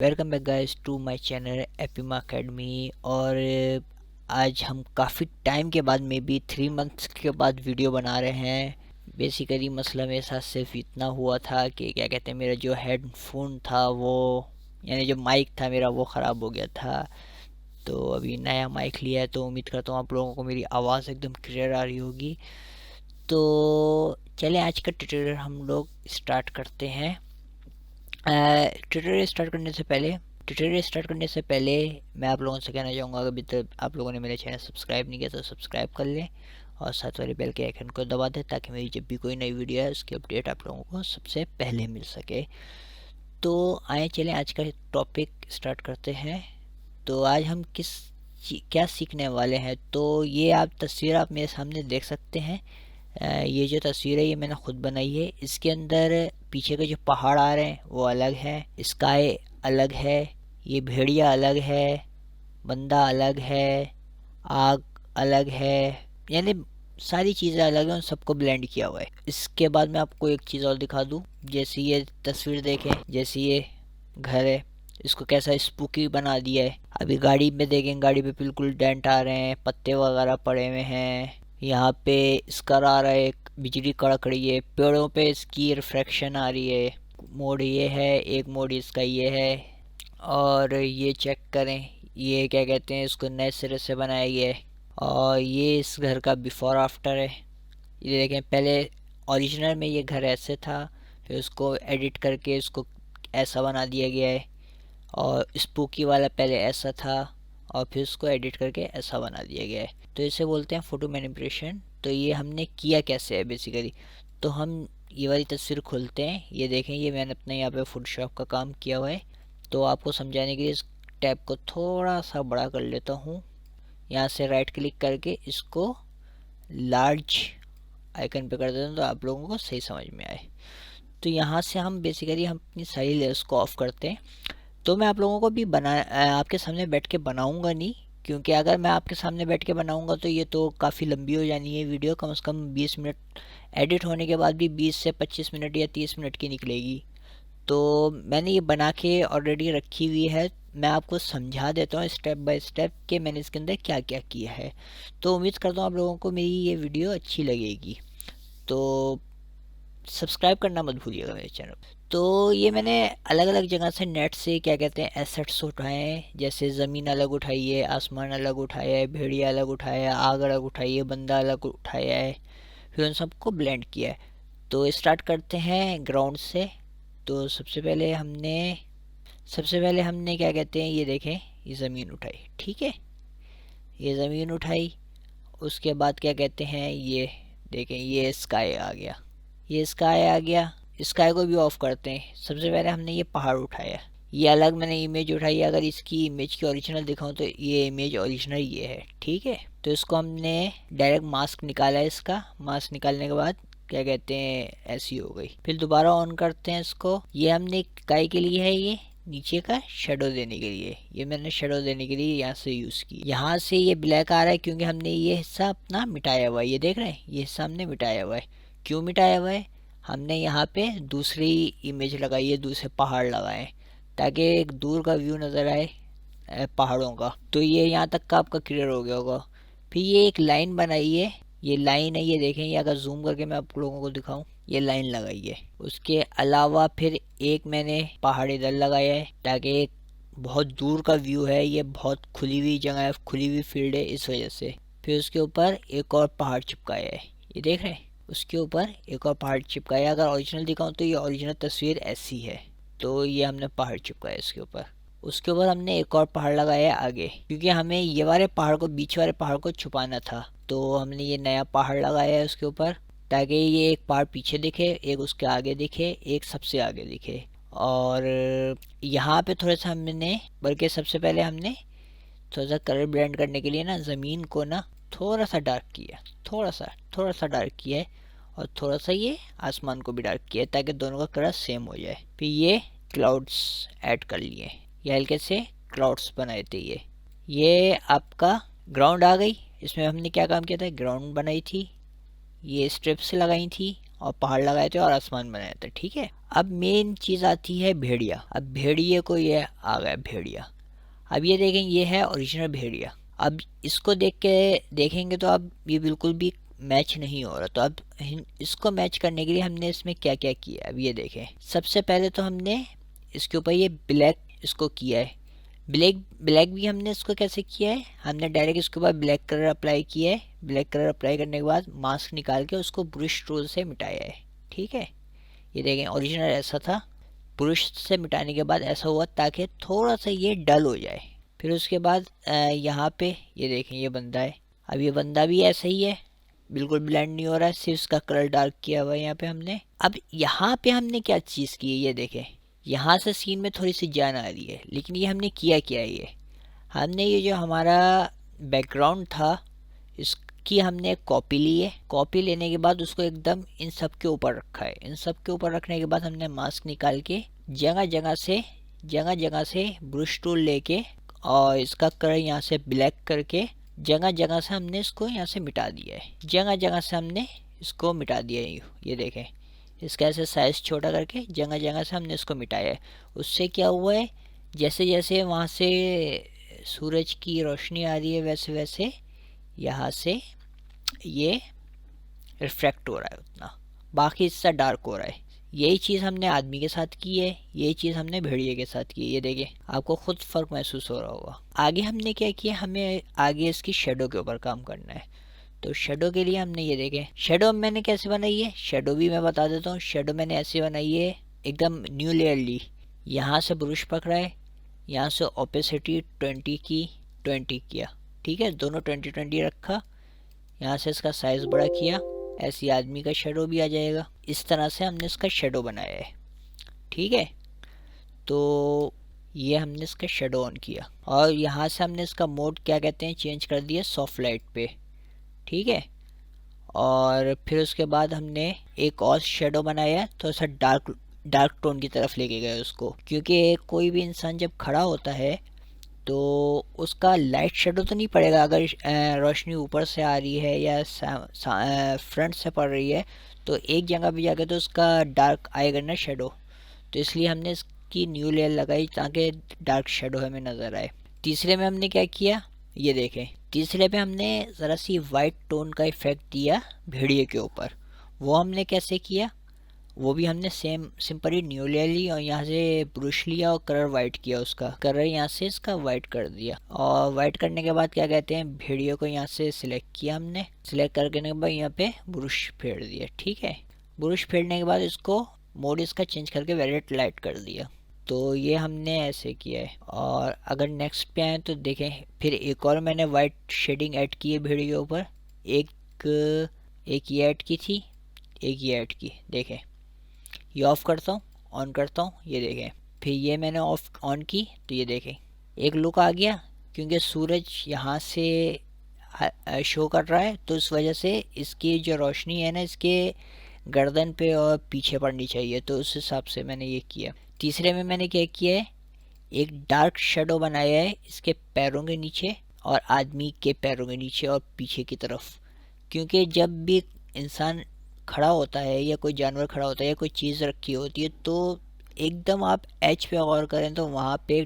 Welcome back guys to my channel एपिमा academy. और आज हम काफ़ी टाइम के बाद मे बी 3 मंथ्स के बाद वीडियो बना रहे हैं। बेसिकली मसला मेरे साथ सिर्फ इतना हुआ था कि क्या कहते हैं, मेरा जो हेडफोन था वो यानी जो माइक था मेरा वो ख़राब हो गया था। तो अभी नया माइक लिया है, तो उम्मीद करता हूँ आप लोगों को मेरी आवाज़ एकदम क्लियर आ रही होगी। तो चलें आज का ट्यूटोरियल हम लोग स्टार्ट करते हैं। ट्यूटोरियल स्टार्ट करने से पहले मैं आप लोगों से कहना चाहूँगा, अभी तक आप लोगों ने मेरे चैनल सब्सक्राइब नहीं किया तो सब्सक्राइब कर लें और साथ वाले बेल के आइकन को दबा दें ताकि मेरी जब भी कोई नई वीडियो है उसकी अपडेट आप लोगों को सबसे पहले मिल सके। तो आए चलें आज का टॉपिक स्टार्ट करते हैं। तो आज हम क्या सीखने वाले हैं, तो ये आप तस्वीर आप मेरे सामने देख सकते हैं। ये जो तस्वीर है ये मैंने खुद बनाई है। इसके अंदर पीछे के जो पहाड़ आ रहे हैं वो अलग है, स्काई अलग है, ये भेड़िया अलग है, बंदा अलग है, आग अलग है, यानी सारी चीज़ें अलग हैं, उन सबको ब्लेंड किया हुआ है। इसके बाद मैं आपको एक चीज़ और दिखा दूँ। जैसे ये तस्वीर देखें, जैसे ये घर है, इसको कैसा स्पूकी बना दिया है। अभी गाड़ी में देखें, गाड़ी पे बिल्कुल डेंट आ रहे हैं, पत्ते वगैरह पड़े हुए हैं। यहाँ पे स्कर आ रहा है, बिजली कड़क रही है, पेड़ों पे इसकी रिफ्लेक्शन आ रही है। मोड ये है, एक मोड इसका ये है। और ये चेक करें, ये क्या कहते हैं, इसको नए सिरे से बनाया गया है। और ये इस घर का बिफोर आफ्टर है। ये देखें, पहले ओरिजिनल में ये घर ऐसे था, फिर उसको एडिट करके इसको ऐसा बना दिया गया है। और स्पूकी वाला पहले ऐसा था और फिर उसको एडिट करके ऐसा बना दिया गया है। तो इसे बोलते हैं फ़ोटो मैनिपुलेशन। तो ये हमने किया कैसे है बेसिकली, तो हम ये वाली तस्वीर खोलते हैं। ये देखें, ये मैंने अपने यहाँ पे फोटोशॉप का काम किया हुआ है। तो आपको समझाने के लिए इस टैब को थोड़ा सा बड़ा कर लेता हूँ। यहाँ से राइट क्लिक करके इसको लार्ज आइकन पे कर देते हैं तो आप लोगों को सही समझ में आए। तो यहाँ से हम बेसिकली हम अपनी सारी लेयर्स को ऑफ करते हैं। तो मैं आप लोगों को भी आपके सामने बैठ के बनाऊंगा नहीं, क्योंकि अगर मैं आपके सामने बैठ के बनाऊंगा तो ये तो काफ़ी लंबी हो जानी है वीडियो। कम से कम 20 मिनट एडिट होने के बाद भी 20 से 25 मिनट या 30 मिनट की निकलेगी। तो मैंने ये बना के ऑलरेडी रखी हुई है। मैं आपको समझा देता हूँ स्टेप बाय स्टेप कि मैंने इसके अंदर क्या क्या किया है। तो उम्मीद करता हूँ आप लोगों को मेरी ये वीडियो अच्छी लगेगी। तो सब्सक्राइब करना मत भूलिएगा मेरे चैनल। तो ये मैंने अलग अलग जगह से नेट से क्या कहते हैं एसेट्स उठाए हैं। जैसे ज़मीन अलग उठाई है, आसमान अलग उठाया है, भेड़िया अलग उठाया है, आग अलग उठाई है, बंदा अलग उठाया है, फिर उन सबको ब्लेंड किया है। तो स्टार्ट करते हैं ग्राउंड से। तो सबसे पहले हमने क्या कहते हैं, ये देखें, ये ज़मीन उठाई, ठीक है, ये ज़मीन उठाई। उसके बाद क्या कहते हैं, ये देखें, ये स्काई आ गया, ये स्काई आ गया। स्काई को भी ऑफ करते हैं। सबसे पहले हमने ये पहाड़ उठाया, ये अलग मैंने इमेज उठाई है। अगर इसकी इमेज की ओरिजिनल दिखाऊं तो ये इमेज ओरिजिनल ये है, ठीक है। तो इसको हमने डायरेक्ट मास्क निकाला है। इसका मास्क निकालने के बाद क्या कहते हैं, ऐसी हो गई। फिर दोबारा ऑन करते हैं इसको। ये हमने काई के लिए है, ये नीचे का शेडो देने के लिए, ये मैंने शेडो देने के लिए यहाँ से यूज़ की। यहाँ से ये ब्लैक आ रहा है क्योंकि हमने ये हिस्सा अपना मिटाया हुआ है। ये देख रहे हैं, ये हिस्सा हमने मिटाया हुआ है। क्यों मिटाया हुआ है, हमने यहाँ पे दूसरी इमेज लगाई है, दूसरे पहाड़ लगाए ताकि एक दूर का व्यू नज़र आए पहाड़ों का। तो ये यहाँ तक का आपका क्लियर हो गया होगा। फिर ये एक लाइन बनाई है, ये लाइन है, ये देखें, ये अगर जूम करके मैं आप लोगों को दिखाऊं, ये लाइन लगाई है। उसके अलावा फिर एक मैंने पहाड़ इधर लगाया है ताकि एक बहुत दूर का व्यू है, ये बहुत खुली हुई जगह है, खुली हुई फील्ड है, इस वजह से। फिर उसके ऊपर एक और पहाड़ चिपकाया है, ये देख रहे हैं, उसके ऊपर एक और पहाड़ चिपकाया है। अगर ओरिजिनल दिखाऊं तो ये ओरिजिनल तस्वीर ऐसी है। तो ये हमने पहाड़ चिपकाया इसके ऊपर। उसके ऊपर हमने एक और पहाड़ लगाया है आगे, क्योंकि हमें ये वाले पहाड़ को, बीच वाले पहाड़ को छुपाना था। तो हमने ये नया पहाड़ लगाया है उसके ऊपर ताकि ये एक पहाड़ पीछे दिखे, एक उसके आगे दिखे, एक सबसे आगे दिखे। और यहाँ पे थोड़ा सा हमने, बल्कि सबसे पहले हमने थोड़ा सा कलर ब्लेंड करने के लिए ना ज़मीन को ना थोड़ा सा डार्क किया, थोड़ा सा डार्क किया है। और थोड़ा सा ये आसमान को भी डार्क किया है ताकि दोनों का कलर सेम हो जाए। फिर ये क्लाउड्स ऐड कर लिए, ये हल्के से क्लाउड्स बनाए थे। ये आपका ग्राउंड आ गई। इसमें हमने क्या काम किया था, ग्राउंड बनाई थी, ये स्ट्रिप्स लगाई थी और पहाड़ लगाए थे और आसमान बनाया था। ठीक है, अब मेन चीज़ आती है भेड़िया। अब भेड़िए को ये आ गया भेड़िया। अब ये देखें, ये है ओरिजिनल भेड़िया। अब इसको देखेंगे तो अब ये बिल्कुल भी मैच नहीं हो रहा। तो अब इसको मैच करने के लिए हमने इसमें क्या क्या किया, अब ये देखें। सबसे पहले तो हमने इसके ऊपर ये ब्लैक इसको किया है। ब्लैक भी हमने इसको कैसे किया है, हमने डायरेक्ट इसके ऊपर ब्लैक कलर अप्लाई किया है। ब्लैक कलर अप्लाई करने के बाद मास्क निकाल के उसको ब्रश टूल से मिटाया है। ठीक है, ये देखें ओरिजिनल ऐसा था, ब्रश से मिटाने के बाद ऐसा हुआ ताकि थोड़ा सा ये डल हो जाए। फिर उसके बाद यहाँ पे ये देखें ये बंदा है। अब ये बंदा भी ऐसा ही है, बिल्कुल ब्लेंड नहीं हो रहा है, सिर्फ इसका कलर डार्क किया हुआ है यहाँ पे हमने। अब यहाँ पे हमने क्या चीज़ की है, ये देखें, यहाँ से सीन में थोड़ी सी जान आ रही है, लेकिन ये हमने किया क्या है, ये हमने ये जो हमारा बैकग्राउंड था इसकी हमने एक कॉपी ली है। कॉपी लेने के बाद उसको एकदम इन सब के ऊपर रखा है। इन सब के ऊपर रखने के बाद हमने मास्क निकाल के जगह जगह से ब्रश टूल लेके और इसका कलर यहाँ से ब्लैक करके जगह जगह से हमने इसको यहाँ से मिटा दिया है। जगह जगह से हमने इसको मिटा दिया है। ये देखें, इसका ऐसे साइज़ छोटा करके जगह जगह से हमने इसको मिटाया है। उससे क्या हुआ है, जैसे जैसे वहाँ से सूरज की रोशनी आ रही है वैसे वैसे यहाँ से ये रिफ्रैक्ट हो रहा है उतना, बाकी इससे डार्क हो रहा है। यही चीज़ हमने आदमी के साथ की है, यही चीज़ हमने भेड़िए के साथ की है। ये देखिए, आपको खुद फ़र्क महसूस हो रहा होगा। आगे हमने क्या किया, हमें आगे इसकी शेडो के ऊपर काम करना है। तो शेडो के लिए हमने ये देखें, शेडो मैंने कैसे बनाई है, शेडो भी मैं बता देता हूँ। शेडो मैंने ऐसे बनाई है, एकदम न्यू लेयर ली, यहाँ से ब्रश पकड़ा है, यहाँ से ओपेसिटी 20 किया। ठीक है, दोनों 20 रखा, यहाँ से इसका साइज़ बड़ा किया, ऐसी आदमी का शेडो भी आ जाएगा। इस तरह से हमने इसका शेडो बनाया है। ठीक है, तो ये हमने इसका शेडो ऑन किया और यहाँ से हमने इसका मोड क्या कहते हैं चेंज कर दिया सॉफ्ट लाइट पे। ठीक है, और फिर उसके बाद हमने एक और शेडो बनाया, तो ऐसा डार्क टोन की तरफ लेके गए उसको, क्योंकि कोई भी इंसान जब खड़ा होता है तो उसका लाइट शेडो तो नहीं पड़ेगा अगर रोशनी ऊपर से आ रही है या फ्रंट से पड़ रही है, तो एक जगह पे जाके तो उसका डार्क आएगा ना शेडो। तो इसलिए हमने इसकी न्यू लेयर लगाई ताकि डार्क शेडो हमें नज़र आए। तीसरे में हमने क्या किया, ये देखें, तीसरे पे हमने ज़रा सी वाइट टोन का इफ़ेक्ट दिया भेड़िए के ऊपर। वो हमने कैसे किया, वो भी हमने सेम सिंपली न्यू ले ली और यहाँ से ब्रश लिया और कलर वाइट किया, उसका कलर यहाँ से इसका वाइट कर दिया। और वाइट करने के बाद क्या कहते हैं, भेड़ियों को यहाँ से सिलेक्ट किया हमने, सिलेक्ट करने के बाद यहाँ पे ब्रश फेर दिया। ठीक है, ब्रश फेरने के बाद इसको मोड इसका चेंज करके वेरिएट लाइट कर दिया। तो ये हमने ऐसे किया है। और अगर नेक्स्ट पे आए तो देखें, फिर एक और मैंने वाइट शेडिंग ऐड की है भेड़ियों के ऊपर। एक ये ऐड की थी, एक ये ऐड की। देखें, ये ऑफ़ करता हूँ, ऑन करता हूँ, ये देखें, फिर ये मैंने ऑन की तो ये देखें एक लुक आ गया, क्योंकि सूरज यहाँ से शो कर रहा है तो इस वजह से इसकी जो रोशनी है ना इसके गर्दन पे और पीछे पड़नी चाहिए, तो उस हिसाब से मैंने ये किया। तीसरे में मैंने क्या किया है, एक डार्क शेडो बनाया है इसके पैरों के नीचे और आदमी के पैरों के नीचे और पीछे की तरफ, क्योंकि जब भी इंसान खड़ा होता है या कोई जानवर खड़ा होता है या कोई चीज़ रखी होती है तो एकदम आप एज पे गौर करें तो वहाँ पे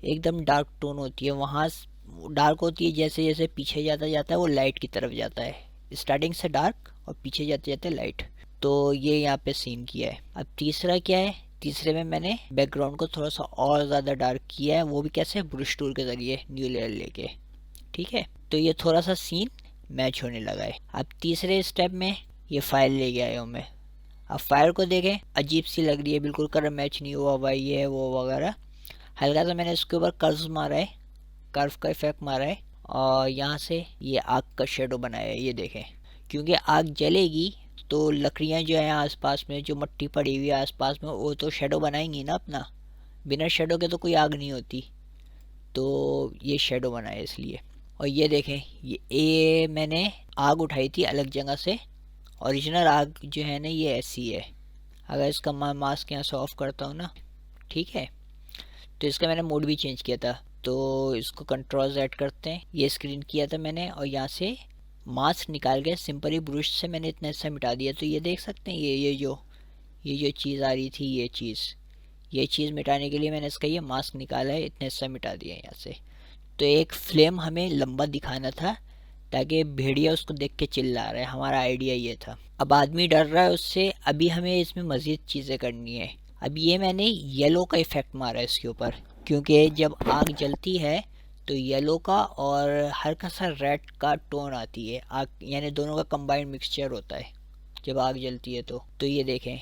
एकदम डार्क टोन होती है, वहाँ डार्क होती है, जैसे जैसे पीछे जाता जाता है वो लाइट की तरफ जाता है, स्टार्टिंग से डार्क और पीछे जाते जाते लाइट। तो ये यहाँ पे सीन किया है। अब तीसरा क्या है, तीसरे में मैंने बैकग्राउंड को थोड़ा सा और ज़्यादा डार्क किया है, वो भी कैसे, ब्रश टूल के ज़रिए न्यू लेयर लेके। ठीक है, तो ये थोड़ा सा सीन मैच होने लगा है। अब तीसरे स्टेप में ये फाइल ले गया हूँ मैं। अब फाइल को देखें, अजीब सी लग रही है, बिल्कुल कलर मैच नहीं हुआ हुआ ये है वो वगैरह। हल्का सा मैंने इसके ऊपर कर्व मारा है, कर्व का इफेक्ट मारा है और यहाँ से ये आग का शेडो बनाया है। ये देखें, क्योंकि आग जलेगी तो लकड़ियाँ जो है आसपास में, जो मट्टी पड़ी हुई है आसपास में, वो तो शेडो बनाएंगी ना अपना, बिना शेडो के तो कोई आग नहीं होती, तो ये शेडो बनाया इसलिए। और ये देखें, ये मैंने आग उठाई थी अलग जगह से, ओरिजिनल आग जो है ना ये ऐसी है। अगर इसका मास्क यहाँ से ऑफ करता हूँ ना, ठीक है, तो इसका मैंने मोड भी चेंज किया था, तो इसको कंट्रोल Z करते हैं, ये स्क्रीन किया था मैंने और यहाँ से मास्क निकाल के सिंपली ब्रश से मैंने इतना हिस्सा मिटा दिया। तो ये देख सकते हैं, ये जो चीज़ आ रही थी, ये चीज़ मिटाने के लिए मैंने इसका ये मास्क निकाला है, इतना हिस्सा मिटा दिया है यहाँ से। तो एक फ्लेम हमें लंबा दिखाना था ताकि भेड़िया उसको देख के चिल्ला रहा है, हमारा आइडिया ये था। अब आदमी डर रहा है उससे, अभी हमें इसमें मज़ीद चीज़ें करनी है। अब ये मैंने येलो का इफ़ेक्ट मारा है इसके ऊपर, क्योंकि जब आग जलती है तो येलो का और हल्का सा रेड का टोन आती है आग, यानी दोनों का कंबाइंड मिक्सचर होता है जब आग जलती है। तो ये देखें।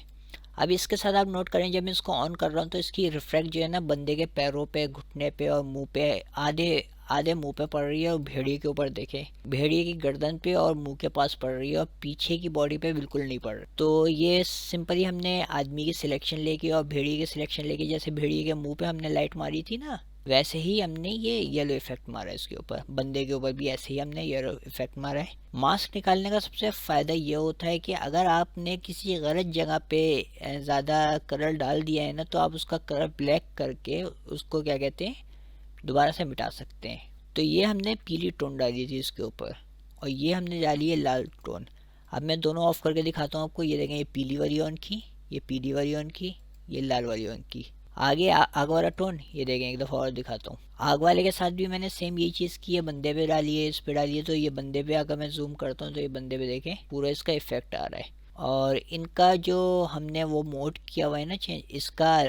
अब इसके साथ आप नोट करें, जब मैं इसको ऑन कर रहा हूँ तो इसकी रिफ्लेक्ट जो है ना बंदे के पैरों पे, घुटने पे और मुंह पे, आधे आधे मुंह पे पड़ रही है, और भेड़िए के ऊपर देखें, भेड़िए की गर्दन पे और मुंह के पास पड़ रही है, और पीछे की बॉडी पे बिल्कुल नहीं पड़ रही। तो ये सिंपली हमने आदमी की सिलेक्शन लेके और भेड़िए की सिलेक्शन लेके, जैसे भेड़िए के मुंह पे हमने लाइट मारी थी ना, वैसे ही हमने ये येलो इफेक्ट मारा है इसके ऊपर। बंदे के ऊपर भी ऐसे ही हमने येलो इफेक्ट मारा है। मास्क निकालने का सबसे फ़ायदा ये होता है कि अगर आपने किसी गलत जगह पे ज़्यादा कलर डाल दिया है ना, तो आप उसका कलर ब्लैक करके उसको क्या कहते हैं, दोबारा से मिटा सकते हैं। तो ये हमने पीली टोन डाली थी इसके ऊपर, और ये हमने डाली है लाल टोन। अब मैं दोनों ऑफ करके दिखाता हूँ आपको। ये देखें, ये पीली वाली ऑन की, ये पीली वाली ऑन की, ये लाल वाली ऑन की। आगे आग वाला टोन ये देखें, एक दफ़ा और दिखाता हूँ। आग वाले के साथ भी मैंने सेम यही चीज़ की है, बंदे पे डाली है, इस पे डाली है। तो ये बंदे पे अगर मैं जूम करता हूँ तो ये बंदे पे देखें पूरा इसका इफेक्ट आ रहा है। और इनका जो हमने वो मोड किया हुआ है ना चेंज, इसका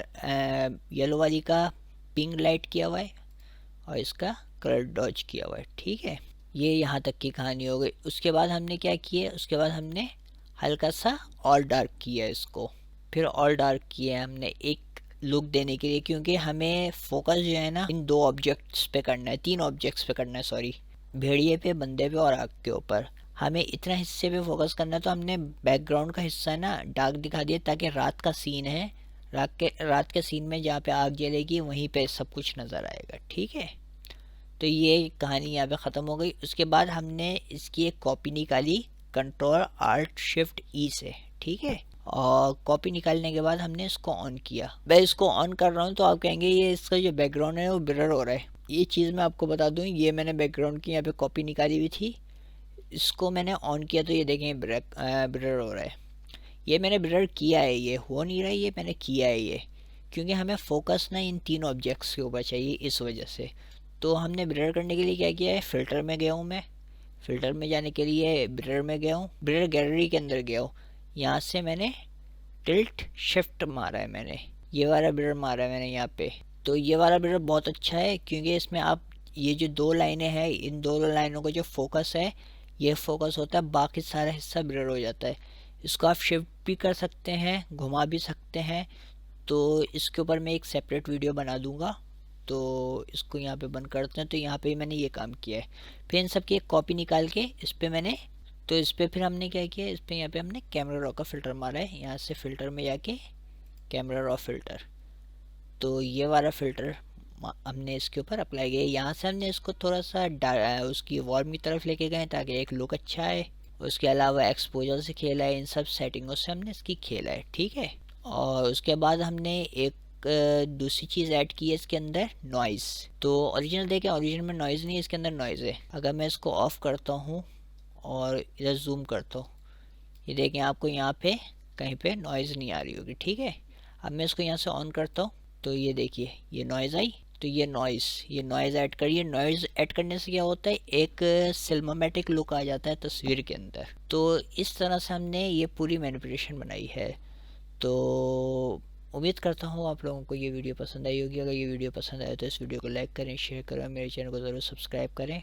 येलो वाली का पिंक लाइट किया हुआ है और इसका कलर डॉज किया हुआ है। ठीक है, ये यहाँ तक की कहानी हो गई। उसके बाद हमने क्या किया, उसके बाद हमने हल्का सा और डार्क किया इसको, फिर और डार्क किया हमने एक लुक देने के लिए, क्योंकि हमें फोकस जो है ना इन दो ऑब्जेक्ट्स पे करना है, तीन ऑब्जेक्ट्स पे करना है, सॉरी, भेड़िए पे, बंदे पे और आग के ऊपर। हमें इतना हिस्से पे फोकस करना है। तो हमने बैकग्राउंड का हिस्सा ना डार्क दिखा दिया, ताकि रात का सीन है, रात के सीन में जहाँ पे आग जलेगी वहीं पे सब कुछ नज़र आएगा। ठीक है, तो ये कहानी यहाँ पे ख़त्म हो गई। उसके बाद हमने इसकी एक कॉपी निकाली कंट्रोल आल्ट शिफ्ट ई से। ठीक है, और कॉपी निकालने के बाद हमने इसको ऑन किया। मैं इसको ऑन कर रहा हूँ तो आप कहेंगे ये इसका जो बैकग्राउंड है वो ब्लर हो रहा है। ये चीज़ मैं आपको बता दूँ, ये मैंने बैकग्राउंड की यहाँ पे कॉपी निकाली हुई थी, इसको मैंने ऑन किया तो ये देखें ब्लर हो रहा है। ये मैंने ब्लर किया है, ये हो नहीं रहा है, ये मैंने किया है ये, क्योंकि हमें फोकस ना इन तीन ऑब्जेक्ट्स के ऊपर चाहिए, इस वजह से। तो हमने ब्लर करने के लिए क्या किया है, फ़िल्टर में गया हूँ मैं, फ़िल्टर में जाने के लिए ब्लर में गया हूँ, ब्लर गैलरी के अंदर गया हूँ, यहाँ से मैंने टिल्ट शिफ्ट मारा है, मैंने ये वाला ब्लर मारा है मैंने यहाँ पे। तो ये वाला ब्लर बहुत अच्छा है, क्योंकि इसमें आप ये जो दो लाइनें हैं, इन दोनों लाइनों का जो फोकस है ये फोकस होता है, बाकी सारा हिस्सा ब्लर हो जाता है। इसको आप शिफ्ट भी कर सकते हैं, घुमा भी सकते हैं। तो इसके ऊपर मैं एक सेपरेट वीडियो बना दूंगा। तो इसको यहाँ पे बंद करते हैं। तो यहाँ पे मैंने ये काम किया है। फिर इन सब की एक कॉपी निकाल के इस पर मैंने, तो इस पर फिर हमने क्या किया, इस पर यहाँ पे हमने कैमरा रॉ का फ़िल्टर मारा है। यहाँ से फ़िल्टर में जाके कैमरा रॉ फ़िल्टर, तो ये वाला फ़िल्टर हमने इसके ऊपर अप्लाई किया। यहाँ से हमने इसको थोड़ा सा उसकी वॉर्म की तरफ लेके गए ताकि एक लुक अच्छा है। उसके अलावा एक्सपोजर से खेला है, इन सब सेटिंगों से हमने इसकी खेला है। ठीक है, और उसके बाद हमने एक दूसरी चीज़ ऐड की है इसके अंदर, नॉइज़। तो ओरिजिनल देखें, ओरिजिनल में नॉइज़ नहीं है, इसके अंदर नॉइज़ है। अगर मैं इसको ऑफ़ करता हूँ और इधर जूम करता हूँ, ये देखें आपको यहाँ पे कहीं पे नॉइज़ नहीं आ रही होगी। ठीक है, अब मैं इसको यहाँ से ऑन करता हूँ तो ये देखिए ये नॉइज़ आई। तो ये नॉइज़ ऐड करिए। नॉइज़ ऐड करने से क्या होता है, एक सिनेमैटिक लुक आ जाता है तस्वीर के अंदर। तो इस तरह से हमने ये पूरी मैनिपुलेशन बनाई है। तो उम्मीद करता हूँ आप लोगों को ये वीडियो पसंद आई होगी। अगर ये वीडियो पसंद आए तो इस वीडियो को लाइक करें, शेयर करें, मेरे चैनल को ज़रूर सब्सक्राइब करें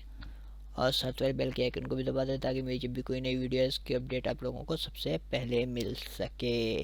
और साथ वाले बेल के आइकन को भी दबा दें ताकि मेरी जब भी कोई नई वीडियो है इसकी अपडेट आप लोगों को सबसे पहले मिल सके।